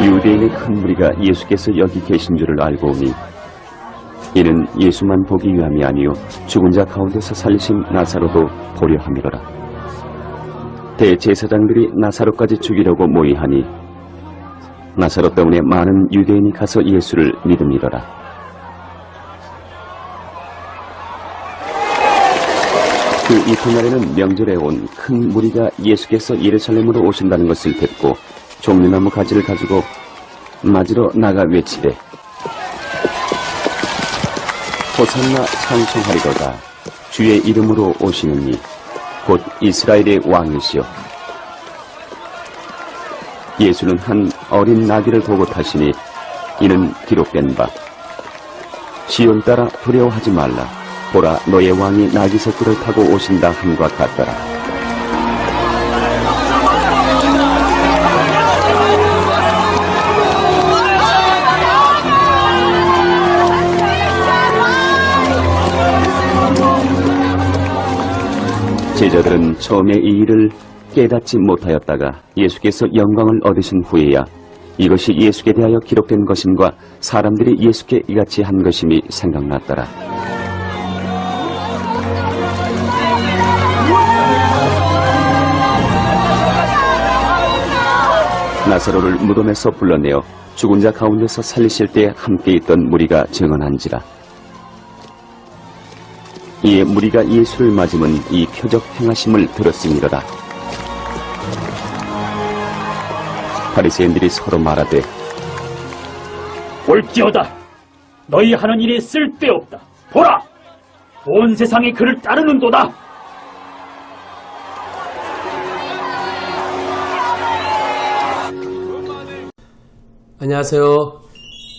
유대인의 큰 무리가 예수께서 여기 계신 줄을 알고 오니 이는 예수만 보기 위함이 아니요 죽은 자 가운데서 살리신 나사로도 보려 함이로라. 대제사장들이 나사로까지 죽이려고 모의하니 나사로 때문에 많은 유대인이 가서 예수를 믿음이로라. 그 이튿날에는 명절에 온 큰 무리가 예수께서 예루살렘으로 오신다는 것을 듣고 종려나무 가지를 가지고 맞으러 나가 외치되 호산나 찬송하리로다. 주의 이름으로 오시는 이 곧 이스라엘의 왕이시여. 예수는 한 어린 나귀를 보고 타시니 이는 기록된 바 시온 따라 두려워하지 말라. 보라, 너의 왕이 나귀 새끼를 타고 오신다 함과 같더라. 제자들은 처음에 이 일을 깨닫지 못하였다가 예수께서 영광을 얻으신 후에야 이것이 예수께 대하여 기록된 것임과 사람들이 예수께 이같이 한 것임이 생각났더라. 나사로를 무덤에서 불러내어 죽은 자 가운데서 살리실 때 함께 있던 무리가 증언한지라. 이에 무리가 예수를 맞으면 이 표적 행하심을 들었으니로다. 바리새인들이 서로 말하되 볼지어다, 너희 하는 일이 쓸데없다. 보라, 온 세상이 그를 따르는도다. 안녕하세요.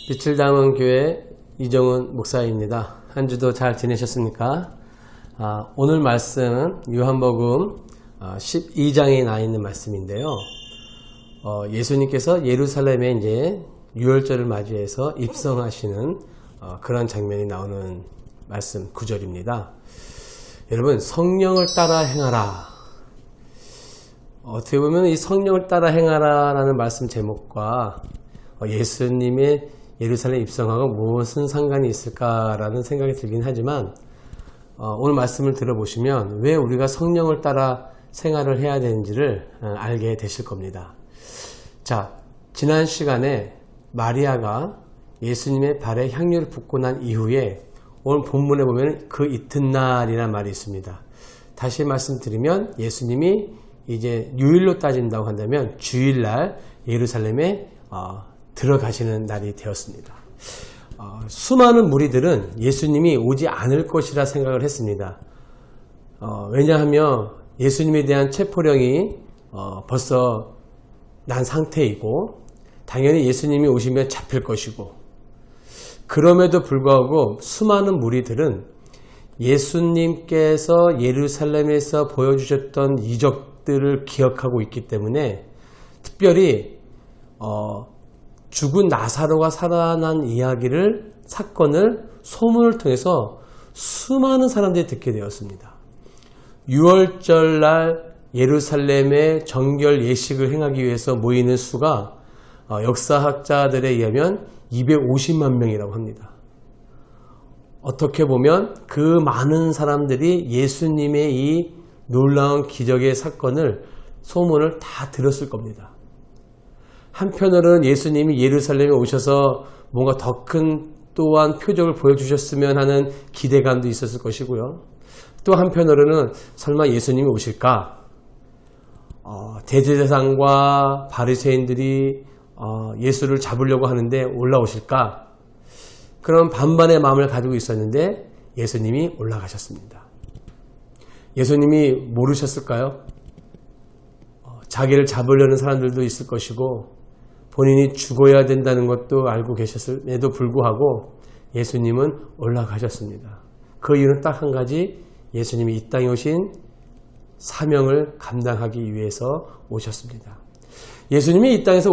빛을 담은 교회 이정훈 목사입니다. 한 주도 잘 지내셨습니까? 오늘 말씀은 요한복음 12장에 나 있는 말씀인데요. 예수님께서 예루살렘에 이제 유월절을 맞이해서 입성하시는 그런 장면이 나오는 말씀 구절입니다. 여러분, 성령을 따라 행하라. 어떻게 보면 이 성령을 따라 행하라 라는 말씀 제목과 예수님의 예루살렘 입성하고 무슨 상관이 있을까라는 생각이 들긴 하지만 오늘 말씀을 들어보시면 왜 우리가 성령을 따라 생활을 해야 되는지를 알게 되실 겁니다. 자, 지난 시간에 마리아가 예수님의 발에 향유를 붓고 난 이후에 오늘 본문에 보면 그 이튿날이라는 말이 있습니다. 다시 말씀드리면 예수님이 이제 유일로 따진다고 한다면 주일날 예루살렘에 들어가시는 날이 되었습니다. 수많은 무리들은 예수님이 오지 않을 것이라 생각을 했습니다. 왜냐하면 예수님에 대한 체포령이 벌써 난 상태이고 당연히 예수님이 오시면 잡힐 것이고, 그럼에도 불구하고 수많은 무리들은 예수님께서 예루살렘에서 보여주셨던 이적들을 기억하고 있기 때문에 특별히 죽은 나사로가 살아난 사건을 소문을 통해서 수많은 사람들이 듣게 되었습니다. 유월절날 예루살렘의 정결 예식을 행하기 위해서 모이는 수가 역사학자들에 의하면 250만 명이라고 합니다. 어떻게 보면 그 많은 사람들이 예수님의 이 놀라운 기적의 사건을 소문을 다 들었을 겁니다. 한편으로는 예수님이 예루살렘에 오셔서 뭔가 더 큰 또한 표적을 보여주셨으면 하는 기대감도 있었을 것이고요. 또 한편으로는 설마 예수님이 오실까? 대제사장과 바리새인들이 예수를 잡으려고 하는데 올라오실까? 그런 반반의 마음을 가지고 있었는데 예수님이 올라가셨습니다. 예수님이 모르셨을까요? 자기를 잡으려는 사람들도 있을 것이고 본인이 죽어야 된다는 것도 알고 계셨음에도 불구하고 예수님은 올라가셨습니다. 그 이유는 딱 한 가지, 예수님이 이 땅에 오신 사명을 감당하기 위해서 오셨습니다. 예수님이 이 땅에서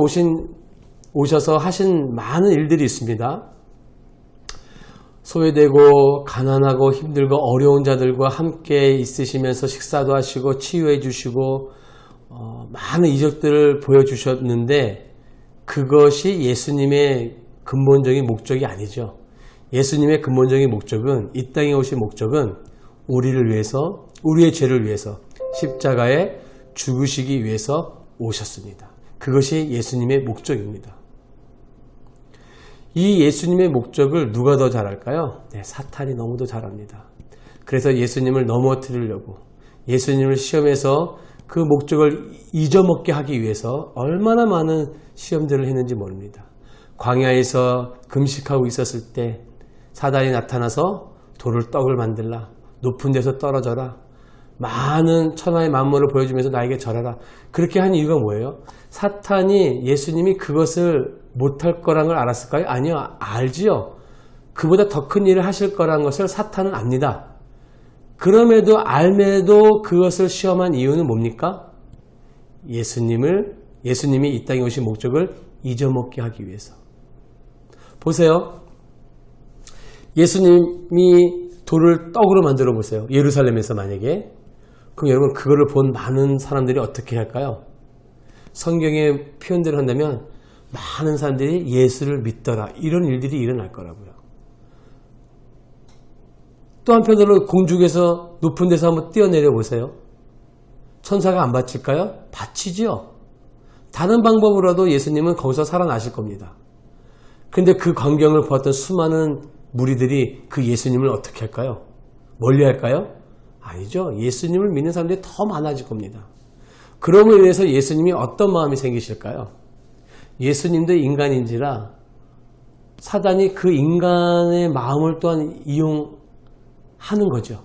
오셔서 하신 많은 일들이 있습니다. 소외되고 가난하고 힘들고 어려운 자들과 함께 있으시면서 식사도 하시고 치유해 주시고 많은 이적들을 보여주셨는데 그것이 예수님의 근본적인 목적이 아니죠. 예수님의 근본적인 목적은, 이 땅에 오신 목적은 우리를 위해서, 우리의 죄를 위해서 십자가에 죽으시기 위해서 오셨습니다. 그것이 예수님의 목적입니다. 이 예수님의 목적을 누가 더 잘 알까요? 네, 사탄이 너무도 잘 압니다. 그래서 예수님을 넘어뜨리려고, 예수님을 시험해서 그 목적을 잊어먹게 하기 위해서 얼마나 많은 시험들을 했는지 모릅니다. 광야에서 금식하고 있었을 때 사단이 나타나서 돌을 떡을 만들라, 높은 데서 떨어져라, 많은 천하의 만물을 보여주면서 나에게 절하라. 그렇게 한 이유가 뭐예요? 사탄이 예수님이 그것을 못할 거란 걸 알았을까요? 아니요, 알지요. 그보다 더 큰 일을 하실 거란 것을 사탄은 압니다. 그럼에도 알매도 그것을 시험한 이유는 뭡니까? 예수님이 이 땅에 오신 목적을 잊어먹게 하기 위해서. 보세요. 예수님이 돌을 떡으로 만들어 보세요. 예루살렘에서 만약에. 그럼 여러분, 그거를 본 많은 사람들이 어떻게 할까요? 성경의 표현대로 한다면 많은 사람들이 예수를 믿더라, 이런 일들이 일어날 거라고요. 또 한편으로 공중에서 높은 데서 한번 뛰어내려 보세요. 천사가 안 바칠까요? 바치지요. 다른 방법으로라도 예수님은 거기서 살아나실 겁니다. 근데 그 광경을 보았던 수많은 무리들이 그 예수님을 어떻게 할까요? 멀리 할까요? 아니죠. 예수님을 믿는 사람들이 더 많아질 겁니다. 그럼으로 인해서 예수님이 어떤 마음이 생기실까요? 예수님도 인간인지라 사단이 그 인간의 마음을 또한 이용하는 거죠.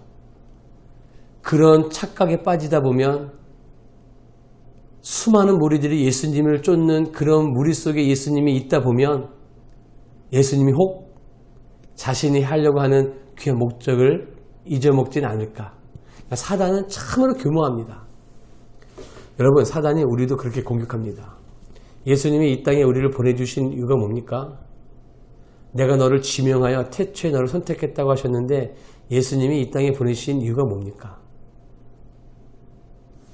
그런 착각에 빠지다 보면 수많은 무리들이 예수님을 쫓는 그런 무리 속에 예수님이 있다 보면 예수님이 혹 자신이 하려고 하는 귀한 목적을 잊어먹지는 않을까. 그러니까 사단은 참으로 교묘합니다. 여러분, 사단이 우리도 그렇게 공격합니다. 예수님이 이 땅에 우리를 보내주신 이유가 뭡니까? 내가 너를 지명하여 태초에 너를 선택했다고 하셨는데 예수님이 이 땅에 보내주신 이유가 뭡니까?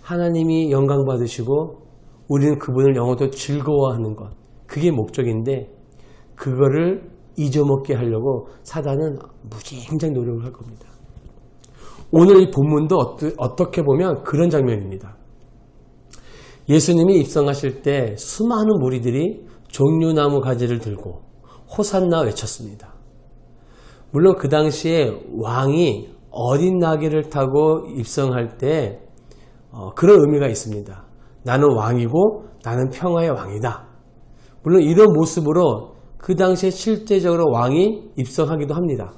하나님이 영광 받으시고 우리는 그분을 영원토록 즐거워하는 것, 그게 목적인데 그거를 잊어먹게 하려고 사단은 무지행장 노력을 할 겁니다. 오늘 이 본문도 어떻게 보면 그런 장면입니다. 예수님이 입성하실 때 수많은 무리들이 종려나무 가지를 들고 호산나 외쳤습니다. 물론 그 당시에 왕이 어린 나귀를 타고 입성할 때 그런 의미가 있습니다. 나는 왕이고 나는 평화의 왕이다. 물론 이런 모습으로 그 당시에 실제적으로 왕이 입성하기도 합니다.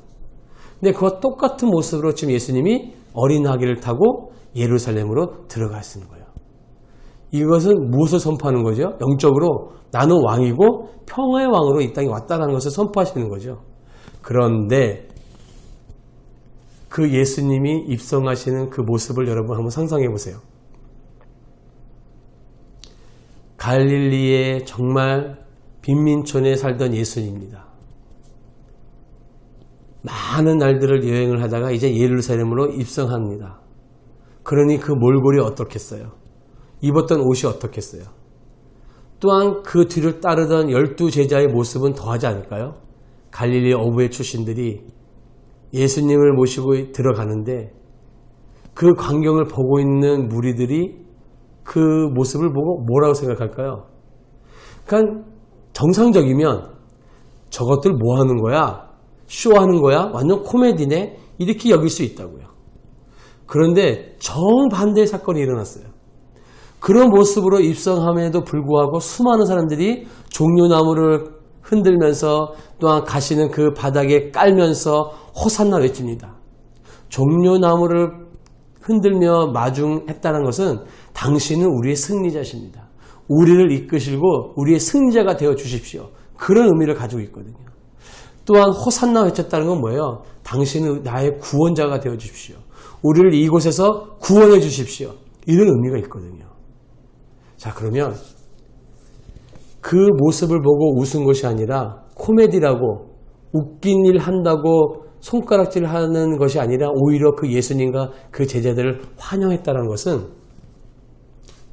근데 그와 똑같은 모습으로 지금 예수님이 어린 나귀를 타고 예루살렘으로 들어가시는 거예요. 이것은 무엇을 선포하는 거죠? 영적으로 나는 왕이고 평화의 왕으로 이 땅에 왔다는 것을 선포하시는 거죠. 그런데 그 예수님이 입성하시는 그 모습을 여러분 한번 상상해 보세요. 갈릴리의 정말 빈민촌에 살던 예수님입니다. 많은 날들을 여행을 하다가 이제 예루살렘으로 입성합니다. 그러니 그 몰골이 어떻겠어요? 입었던 옷이 어떻겠어요? 또한 그 뒤를 따르던 12제자의 모습은 더하지 않을까요? 갈릴리 어부의 출신들이 예수님을 모시고 들어가는데 그 광경을 보고 있는 무리들이 그 모습을 보고 뭐라고 생각할까요? 그러니까 정상적이면 저것들 뭐 하는 거야? 쇼하는 거야? 완전 코미디네? 이렇게 여길 수 있다고요. 그런데 정반대의 사건이 일어났어요. 그런 모습으로 입성함에도 불구하고 수많은 사람들이 종려나무를 흔들면서 또한 가시는 그 바닥에 깔면서 호산나 외칩니다. 종려나무를 흔들며 마중했다는 것은 당신은 우리의 승리자십니다. 우리를 이끄시고 우리의 승자가 되어 주십시오. 그런 의미를 가지고 있거든요. 또한 호산나 외쳤다는 건 뭐예요? 당신은 나의 구원자가 되어 주십시오. 우리를 이곳에서 구원해 주십시오. 이런 의미가 있거든요. 자, 그러면 그 모습을 보고 웃은 것이 아니라 코미디라고 웃긴 일 한다고 손가락질 하는 것이 아니라 오히려 그 예수님과 그 제자들을 환영했다는 것은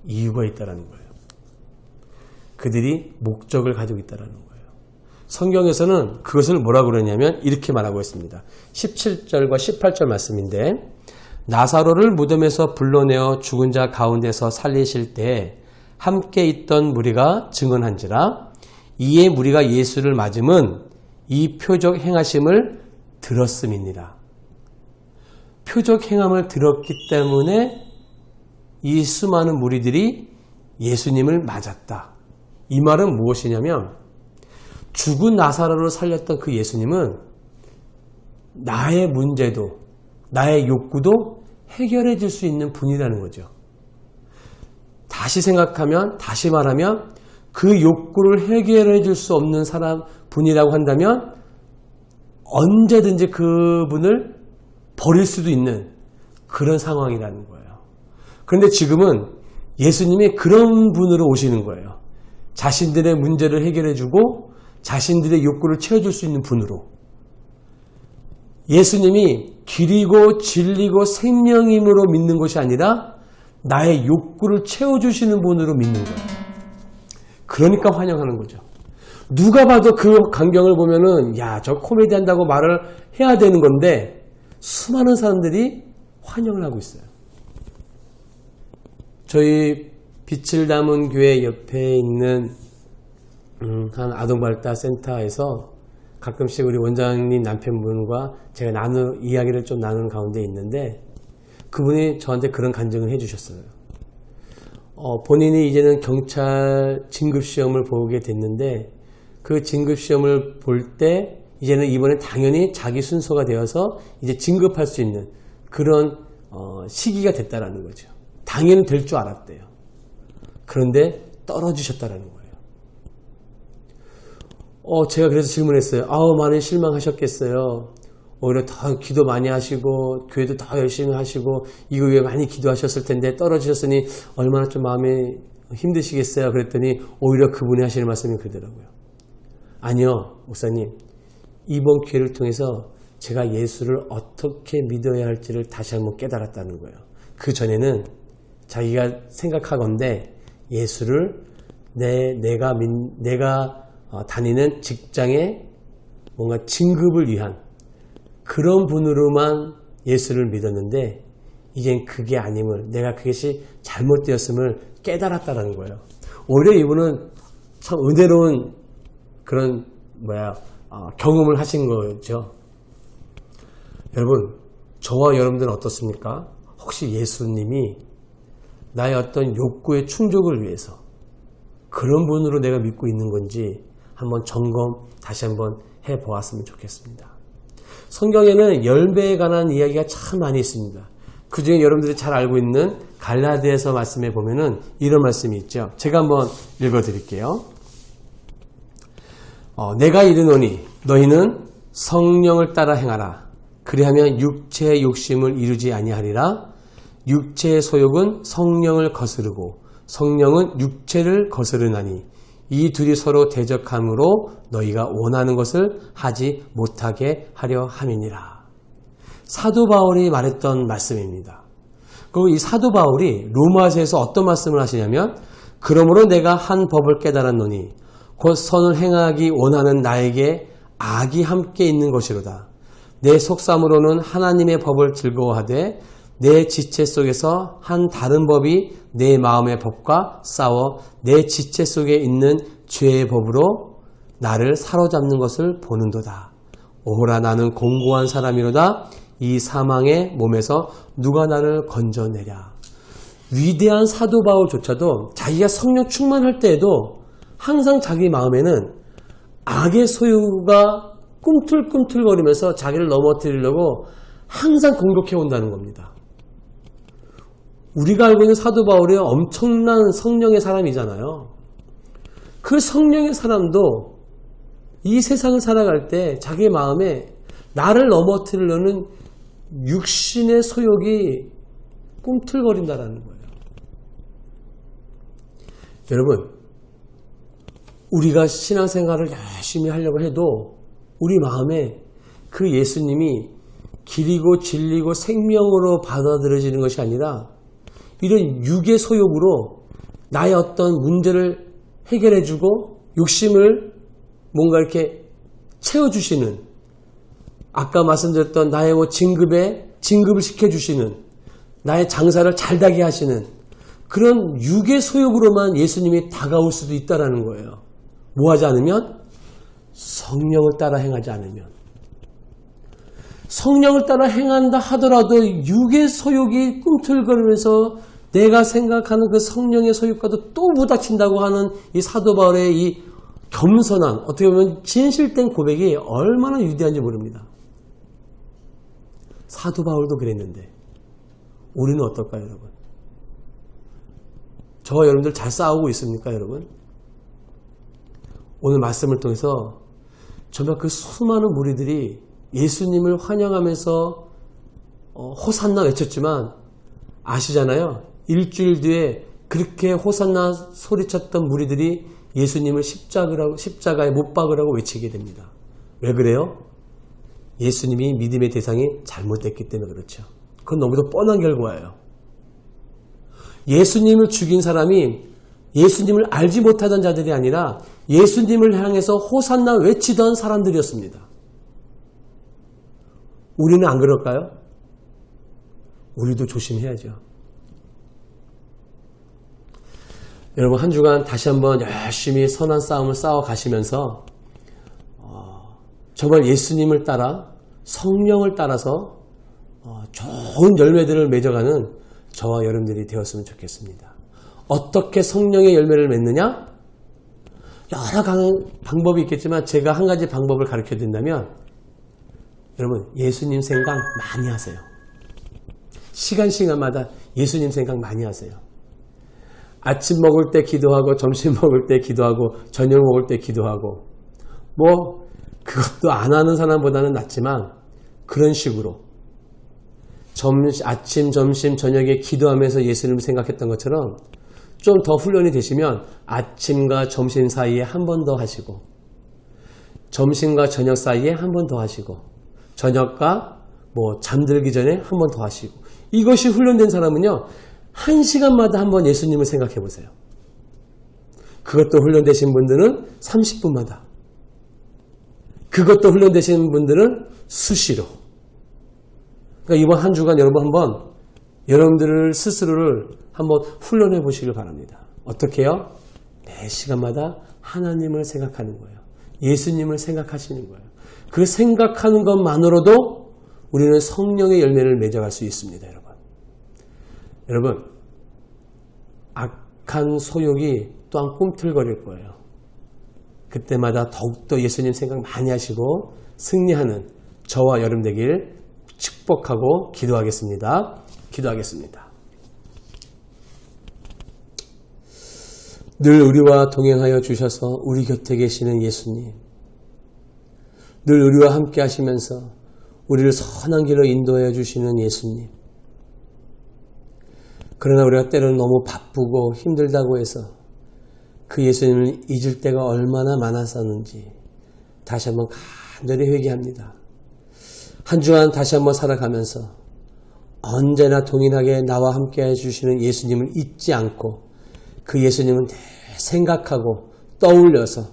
이유가 있다는 거예요. 그들이 목적을 가지고 있다는 거예요. 성경에서는 그것을 뭐라고 그러냐면 이렇게 말하고 있습니다. 17절과 18절 말씀인데 나사로를 무덤에서 불러내어 죽은 자 가운데서 살리실 때 함께 있던 무리가 증언한지라 이에 무리가 예수를 맞음은 이 표적 행하심을 들었음이니라. 표적 행함을 들었기 때문에 이 수많은 무리들이 예수님을 맞았다. 이 말은 무엇이냐면 죽은 나사로를 살렸던 그 예수님은 나의 문제도 나의 욕구도 해결해 줄 수 있는 분이라는 거죠. 다시 생각하면 다시 말하면 그 욕구를 해결해 줄 수 없는 분이라고 한다면 언제든지 그분을 버릴 수도 있는 그런 상황이라는 거예요. 그런데 지금은 예수님이 그런 분으로 오시는 거예요. 자신들의 문제를 해결해 주고 자신들의 욕구를 채워줄 수 있는 분으로. 예수님이 길이고 진리고 생명임으로 믿는 것이 아니라 나의 욕구를 채워주시는 분으로 믿는 거예요. 그러니까 환영하는 거죠. 누가 봐도 그 광경을 보면은 야, 저 코미디 한다고 말을 해야 되는 건데 수많은 사람들이 환영을 하고 있어요. 저희 빛을 담은 교회 옆에 있는 한 아동발달 센터에서 가끔씩 우리 원장님 남편분과 제가 이야기를 좀 나누는 가운데 있는데 그분이 저한테 그런 간증을 해주셨어요. 본인이 이제는 경찰 진급시험을 보게 됐는데 그 진급시험을 볼 때 이제는 이번에 당연히 자기 순서가 되어서 이제 진급할 수 있는 그런 시기가 됐다라는 거죠. 당연히 될 줄 알았대요. 그런데 떨어지셨다라는 거예요. 제가 그래서 질문했어요. 많이 실망하셨겠어요. 오히려 더 기도 많이 하시고 교회도 더 열심히 하시고 이거 위해 많이 기도하셨을 텐데 떨어지셨으니 얼마나 좀 마음이 힘드시겠어요. 그랬더니 오히려 그분이 하시는 말씀이 그러더라고요. 아니요, 목사님. 이번 기회를 통해서 제가 예수를 어떻게 믿어야 할지를 다시 한번 깨달았다는 거예요. 그 전에는 자기가 생각하건대 예수를 내가 다니는 직장에 뭔가 진급을 위한 그런 분으로만 예수를 믿었는데 이젠 그게 아님을 내가 그것이 잘못되었음을 깨달았다는 거예요. 오히려 이분은 참 은혜로운 그런 경험을 하신 거죠. 여러분, 저와 여러분들은 어떻습니까? 혹시 예수님이 나의 어떤 욕구의 충족을 위해서 그런 분으로 내가 믿고 있는 건지 한번 다시 한번 해보았으면 좋겠습니다. 성경에는 열매에 관한 이야기가 참 많이 있습니다. 그 중에 여러분들이 잘 알고 있는 갈라디아서 말씀에 보면은 이런 말씀이 있죠. 제가 한번 읽어드릴게요. 내가 이르노니 너희는 성령을 따라 행하라. 그리하면 육체의 욕심을 이루지 아니하리라. 육체의 소욕은 성령을 거스르고 성령은 육체를 거스르나니 이 둘이 서로 대적함으로 너희가 원하는 것을 하지 못하게 하려 함이니라. 사도 바울이 말했던 말씀입니다. 그리고 이 사도 바울이 로마서에서 어떤 말씀을 하시냐면 그러므로 내가 한 법을 깨달았노니 곧 선을 행하기 원하는 나에게 악이 함께 있는 것이로다. 내 속삼으로는 하나님의 법을 즐거워하되 내 지체 속에서 한 다른 법이 내 마음의 법과 싸워 내 지체 속에 있는 죄의 법으로 나를 사로잡는 것을 보는도다. 오호라 나는 공고한 사람이로다. 이 사망의 몸에서 누가 나를 건져내랴. 위대한 사도 바울조차도 자기가 성령 충만할 때에도 항상 자기 마음에는 악의 소유가 꿈틀꿈틀거리면서 자기를 넘어뜨리려고 항상 공격해 온다는 겁니다. 우리가 알고 있는 사도 바울이 엄청난 성령의 사람이잖아요. 그 성령의 사람도 이 세상을 살아갈 때 자기 마음에 나를 넘어뜨리려는 육신의 소욕이 꿈틀거린다는 거예요. 여러분, 우리가 신앙생활을 열심히 하려고 해도 우리 마음에 그 예수님이 길이고 진리고 생명으로 받아들여지는 것이 아니라 이런 육의 소욕으로 나의 어떤 문제를 해결해주고 욕심을 뭔가 이렇게 채워주시는, 아까 말씀드렸던 나의 진급을 시켜주시는, 나의 장사를 잘되게 하시는 그런 육의 소욕으로만 예수님이 다가올 수도 있다는 거예요. 뭐 하지 않으면? 성령을 따라 행하지 않으면. 성령을 따라 행한다 하더라도 육의 소욕이 꿈틀거리면서 내가 생각하는 그 성령의 소욕과도 또 부닥친다고 하는 이 사도 바울의 이 겸손한, 어떻게 보면 진실된 고백이 얼마나 위대한지 모릅니다. 사도 바울도 그랬는데 우리는 어떨까요, 여러분? 저와 여러분들 잘 싸우고 있습니까, 여러분? 오늘 말씀을 통해서 정말 그 수많은 무리들이 예수님을 환영하면서 호산나 외쳤지만 아시잖아요. 일주일 뒤에 그렇게 호산나 소리쳤던 무리들이 예수님을 십자가에 못 박으라고 외치게 됩니다. 왜 그래요? 예수님이 믿음의 대상이 잘못됐기 때문에 그렇죠. 그건 너무도 뻔한 결과예요. 예수님을 죽인 사람이 예수님을 알지 못하던 자들이 아니라 예수님을 향해서 호산나 외치던 사람들이었습니다. 우리는 안 그럴까요? 우리도 조심해야죠. 여러분, 한 주간 다시 한번 열심히 선한 싸움을 싸워 가시면서 정말 예수님을 따라 성령을 따라서 좋은 열매들을 맺어가는 저와 여러분들이 되었으면 좋겠습니다. 어떻게 성령의 열매를 맺느냐? 여러 방법이 있겠지만 제가 한 가지 방법을 가르쳐 드린다면, 여러분, 예수님 생각 많이 하세요. 시간마다 예수님 생각 많이 하세요. 아침 먹을 때 기도하고, 점심 먹을 때 기도하고, 저녁 먹을 때 기도하고, 그것도 안 하는 사람보다는 낫지만 그런 식으로 아침, 점심, 저녁에 기도하면서 예수님을 생각했던 것처럼 좀 더 훈련이 되시면 아침과 점심 사이에 한 번 더 하시고, 점심과 저녁 사이에 한 번 더 하시고, 저녁과 잠들기 전에 한 번 더 하시고, 이것이 훈련된 사람은요 1시간마다 한 번 예수님을 생각해 보세요. 그것도 훈련되신 분들은 30분마다, 그것도 훈련되신 분들은 수시로. 그러니까 이번 한 주간 여러분 한번 여러분들 스스로를 한번 훈련해 보시길 바랍니다. 어떻게 해요? 매 시간마다 하나님을 생각하는 거예요. 예수님을 생각하시는 거예요. 그 생각하는 것만으로도 우리는 성령의 열매를 맺어갈 수 있습니다. 여러분, 악한 소욕이 또한 꿈틀거릴 거예요. 그때마다 더욱더 예수님 생각 많이 하시고 승리하는 저와 여러분 되길 축복하고 기도하겠습니다. 늘 우리와 동행하여 주셔서 우리 곁에 계시는 예수님, 늘 우리와 함께 하시면서 우리를 선한 길로 인도하여 주시는 예수님, 그러나 우리가 때로는 너무 바쁘고 힘들다고 해서 그 예수님을 잊을 때가 얼마나 많았었는지 다시 한번 간절히 회개합니다. 한 주간 다시 한번 살아가면서 언제나 동일하게 나와 함께 해주시는 예수님을 잊지 않고 그 예수님을 생각하고 떠올려서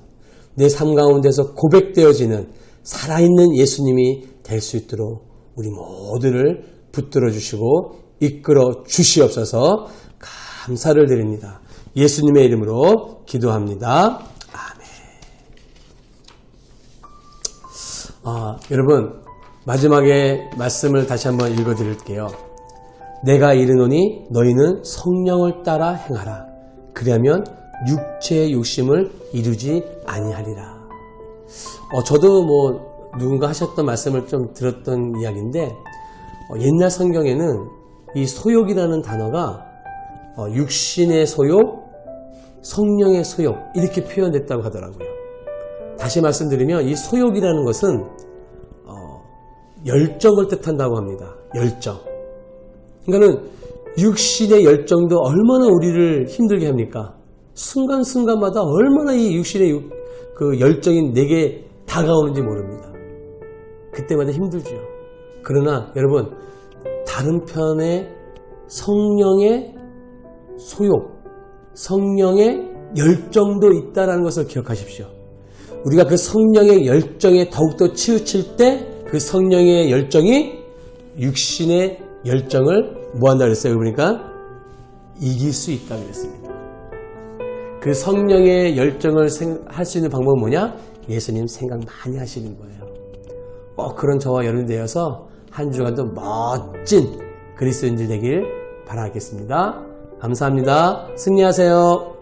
내 삶 가운데서 고백되어지는 살아있는 예수님이 될 수 있도록 우리 모두를 붙들어 주시고 이끌어 주시옵소서. 감사를 드립니다. 예수님의 이름으로 기도합니다. 아멘. 여러분, 마지막에 말씀을 다시 한번 읽어 드릴게요. 내가 이르노니 너희는 성령을 따라 행하라. 그리하면 육체의 욕심을 이루지 아니하리라. 저도 누군가 하셨던 말씀을 좀 들었던 이야기인데, 옛날 성경에는 이 소욕이라는 단어가 육신의 소욕, 성령의 소욕 이렇게 표현됐다고 하더라고요. 다시 말씀드리면 이 소욕이라는 것은 열정을 뜻한다고 합니다. 열정. 그러니까는 육신의 열정도 얼마나 우리를 힘들게 합니까? 순간순간마다 얼마나 이 육신의 그 열정이 내게 다가오는지 모릅니다. 그때마다 힘들죠. 그러나 여러분, 다른 편의 성령의 소욕, 성령의 열정도 있다는 것을 기억하십시오. 우리가 그 성령의 열정에 더욱더 치우칠 때 그 성령의 열정이 육신의 열정을 뭐한다 그랬어요? 그러니까 이길 수 있다고 그랬습니다. 그 성령의 열정을 할 수 있는 방법은 뭐냐? 예수님 생각 많이 하시는 거예요. 그런 저와 여러분이 되어서 한 주간도 멋진 그리스도인들 되길 바라겠습니다. 감사합니다. 승리하세요.